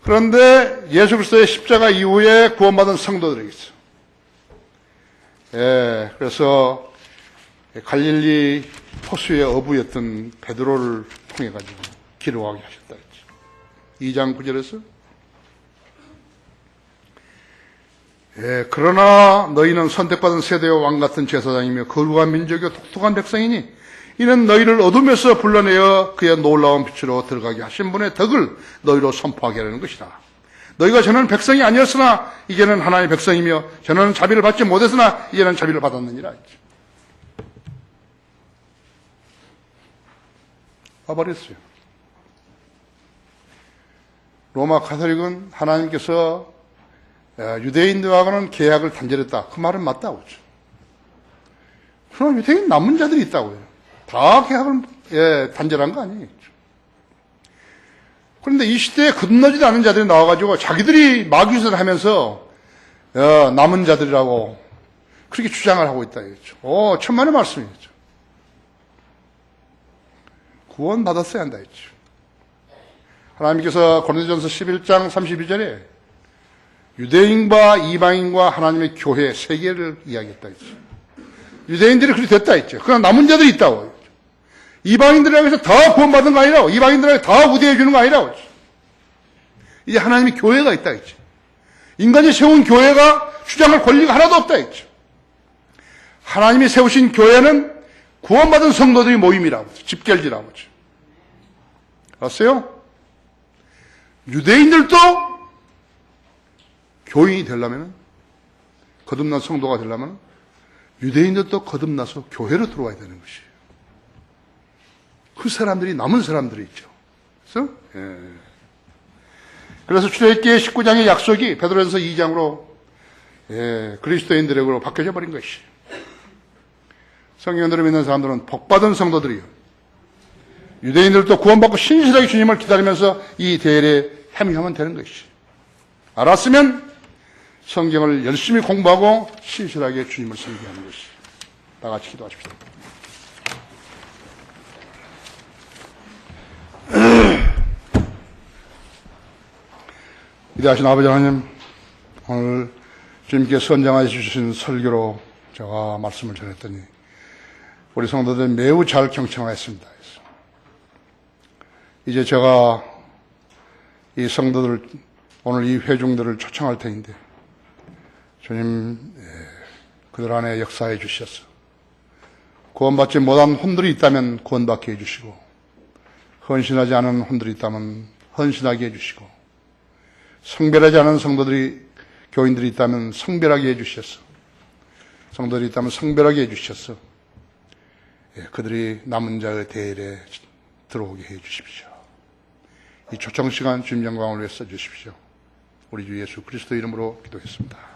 그런데 예수 그리스도의 십자가 이후에 구원받은 성도들이 있어. 그래서 갈릴리 포수의 어부였던 베드로를 통해 가지고 기록하게 하셨다 했죠. 2장 9절에서 그러나 너희는 선택받은 세대와 왕 같은 제사장이며 거룩한 민족이요 독특한 백성이니 이는 너희를 어둠에서 불러내어 그의 놀라운 빛으로 들어가게 하신 분의 덕을 너희로 선포하게 하는 것이다. 너희가 전에는 백성이 아니었으나 이제는 하나님의 백성이며 전에는 자비를 받지 못했으나 이제는 자비를 받았느니라 했죠. 와버렸어요. 로마 가톨릭은 하나님께서 유대인들하고는 계약을 단절했다. 그 말은 맞다고 하죠. 그러나 유대인 남은 자들이 있다고요. 다 계약을 단절한 거 아니에요. 그런데 이 시대에 거듭나지도 않은 자들이 나와가지고 자기들이 마귀짓을 하면서 남은 자들이라고 그렇게 주장을 하고 있다. 천만의 말씀이죠. 구원 받았어야 한다 했죠. 하나님께서 고린도전서 11장 32절에 유대인과 이방인과 하나님의 교회 세 개를 이야기했다 했죠. 유대인들이 그렇게 됐다 했죠. 그러나 남은 자들이 있다고 했죠. 이방인들에게 해서 다 구원받은 거 아니라고. 이방인들에게 다 우대해 주는 거 아니라고 했죠. 이제 하나님의 교회가 있다 했죠. 인간이 세운 교회가 주장할 권리가 하나도 없다 했죠. 하나님이 세우신 교회는 구원받은 성도들의 모임이라고 했죠. 집결지라고 했죠. 알았어요? 유대인들도 교인이 되려면, 거듭난 성도가 되려면 유대인들도 거듭나서 교회로 들어와야 되는 것이에요. 그 사람들이 남은 사람들이 있죠. 그래서 출애굽기 19장의 약속이 베드로전서 2장으로 그리스도인들에게로 바뀌어져 버린 것이에요. 성경들을 믿는 사람들은 복받은 성도들이요. 유대인들도 구원받고 신실하게 주님을 기다리면서 이 대회에 행하면 되는 것이에요. 알았으면 성경을 열심히 공부하고 신실하게 주님을 섬기하는 것이에요. 다 같이 기도하십시오. 위대하신 아버지 하나님, 오늘 주님께서 선정하여 주신 설교로 제가 말씀을 전했더니 우리 성도들 매우 잘 경청하였습니다. 이제 제가 이 성도들, 오늘 이 회중들을 초청할 터인데 주님 그들 안에 역사해 주셔서 구원받지 못한 혼들이 있다면 구원받게 해주시고 헌신하지 않은 혼들이 있다면 헌신하게 해주시고, 성별하지 않은 교인들이 있다면 성별하게 해주셔서, 성도들이 있다면 성별하게 해주셔서, 그들이 남은 자의 대열에 들어오게 해주십시오. 이 초청 시간 주님 영광을 위해 써주십시오. 우리 주 예수 그리스도 이름으로 기도했습니다.